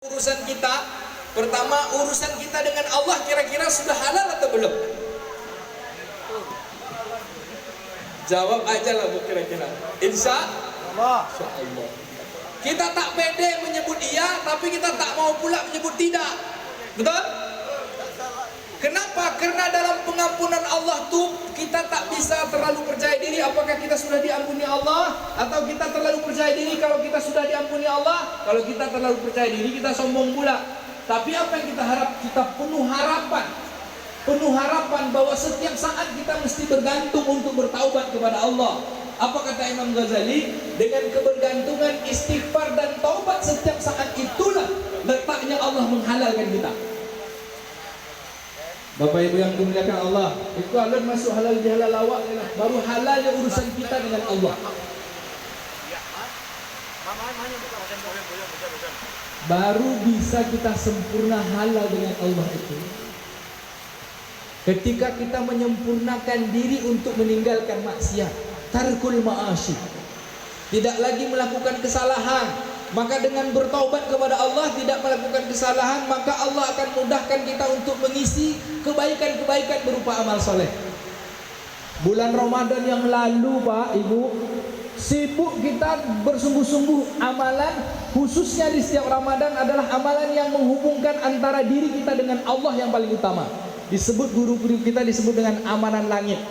Urusan kita, pertama urusan kita dengan Allah kira-kira sudah halal atau belum? Jawab aja lah bu kira-kira. Insya Allah. Kita tak pede menyebut iya, tapi kita tak mau pula menyebut tidak. Betul? Kenapa? Karena dalam pengampunan Allah tuh kita tak bisa terlalu percaya diri apakah kita sudah diampuni Allah, atau kita terlalu percaya diri kalau kita sudah diampuni Allah. Kalau kita terlalu percaya diri kita sombong pula. Tapi apa yang kita harap? Kita penuh harapan bahwa setiap saat kita mesti bergantung untuk bertaubat kepada Allah. Apa kata Imam Ghazali? Dengan kebergantungan, istighfar dan taubat setiap saat itulah letaknya Allah menghalalkan kita. Bapak Ibu yang dimuliakan Allah, itu alun masuk halal bihalal awak lah. Baru halalnya urusan kita dengan Allah. Baru bisa kita sempurna halal dengan Allah itu ketika kita menyempurnakan diri untuk meninggalkan maksiat, tarkul ma'asyi, tidak lagi melakukan kesalahan. Maka dengan bertaubat kepada Allah, tidak melakukan kesalahan, maka Allah akan mudahkan kita untuk mengisi kebaikan-kebaikan berupa amal soleh. Bulan Ramadan yang lalu Pak Ibu, sibuk kita bersungguh-sungguh amalan, khususnya di setiap Ramadan adalah amalan yang menghubungkan antara diri kita dengan Allah yang paling utama. Disebut guru-guru kita disebut dengan amalan langit.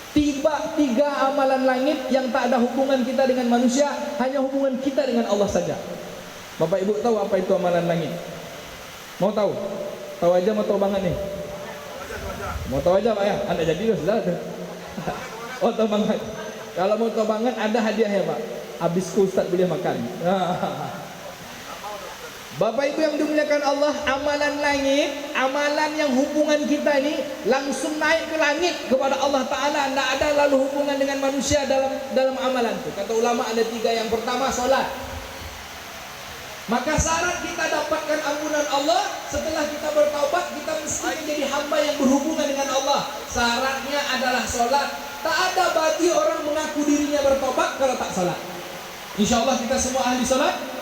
Tiba 3 amalan langit yang tak ada hubungan kita dengan manusia, hanya hubungan kita dengan Allah saja. Bapak Ibu tahu apa itu amalan langit? Mau tahu? Tahu aja mau tahu banget nih? Mau tahu aja Pak ya? Anda jadi sudah. Oh tahu banget. Kalau mau tahu banget ada hadiah ya Pak. Habis Ustaz boleh makan. Bapak Ibu yang dimuliakan Allah, amalan langit, amalan yang hubungan kita ini langsung naik ke langit kepada Allah Ta'ala. Tidak ada lalu hubungan dengan manusia dalam amalan itu. Kata ulama ada 3. Yang pertama solat. Maka syarat kita dapatkan ampunan Allah setelah kita bertaubat, kita mesti menjadi hamba yang berhubungan dengan Allah. Syaratnya adalah solat. Tak ada bagi orang mengaku dirinya bertaubat kalau tak solat. Insya Allah kita semua ahli solat.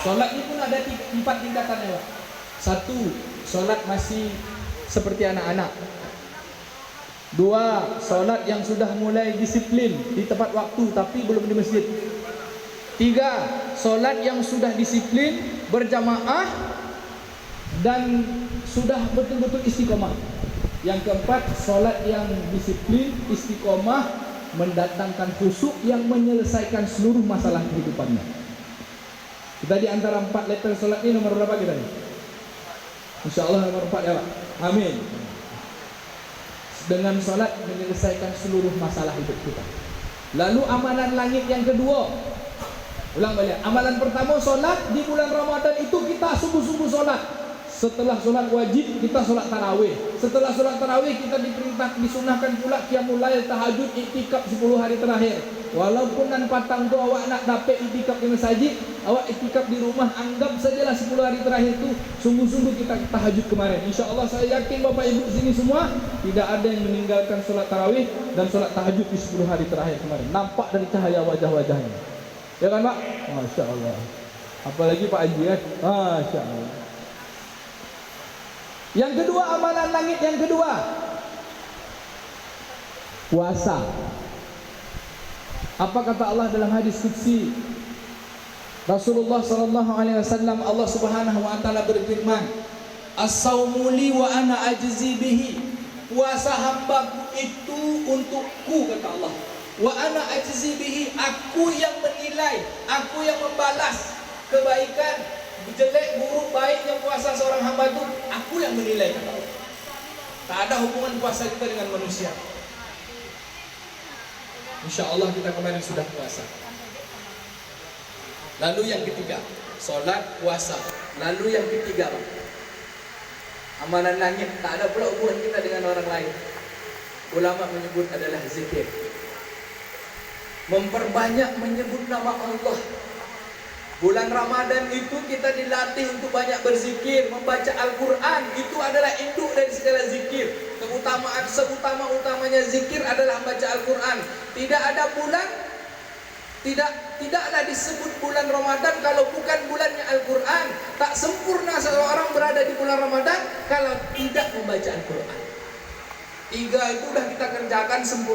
Solat ini pun ada 4 tingkatan ya Pak. 1. Solat masih seperti anak-anak. 2. Solat yang sudah mulai disiplin di tempat waktu tapi belum di masjid. 3. Solat yang sudah disiplin berjamaah dan sudah betul-betul istiqomah. Yang keempat, solat yang disiplin, istiqomah, mendatangkan khusyuk yang menyelesaikan seluruh masalah kehidupannya. Kita di antara 4 letter solat ini nomor berapa kita nih? Insya Allah nomor 4 ya Pak. Amin. Dengan solat menyelesaikan seluruh masalah hidup kita. Lalu amalan langit yang kedua. Ulang balik. Amalan pertama solat di bulan Ramadan itu kita sungguh-sungguh solat. Setelah solat wajib kita solat tarawih. Setelah solat tarawih kita disunahkan pula qiyamul lail, tahajud, iktikaf 10 hari terakhir. Walaupun dan patang tu awak nak dapat iktikaf di masjid, awak iktikaf di rumah, anggap sajalah 10 hari terakhir itu sungguh-sungguh kita tahajud kemarin. Insya Allah saya yakin Bapak Ibu sini semua tidak ada yang meninggalkan solat tarawih dan solat tahajud di 10 hari terakhir kemarin. Nampak dari cahaya wajah-wajahnya. Ya kan Pak? Masya Allah. Apalagi Pak Haji kan? Masya Allah. Yang kedua, amalan langit yang kedua, puasa. Apa kata Allah dalam hadis qudsi? Rasulullah sallallahu alaihi wasallam, Allah Subhanahu wa taala berfirman, "As-saumu li wa ana ajzi bihi." Puasa hambaku itu untukku kata Allah. Wa ana ajzi bihi, aku yang menilai, aku yang membalas kebaikan, jelek, buruk, baiknya puasa seorang hamba itu aku yang menilai kata Allah. Tak ada hubungan puasa kita dengan manusia. Insya Allah kita kemarin sudah puasa. Lalu yang ketiga, solat, puasa. Lalu yang ketiga, amalan langit, tak ada pula hubungan kita dengan orang lain. Ulama menyebut adalah zikir. Memperbanyak menyebut nama Allah. Bulan Ramadan itu kita dilatih untuk banyak berzikir, membaca Al-Quran. Itu adalah induk dari segala zikir. Seutama-utamanya zikir adalah membaca Al-Quran. Tidak ada bulan Tidaklah disebut bulan Ramadan kalau bukan bulannya Al-Quran. Tak sempurna seseorang berada di bulan Ramadan kalau tidak membaca Al-Quran. 3 itu sudah kita kerjakan sempurna.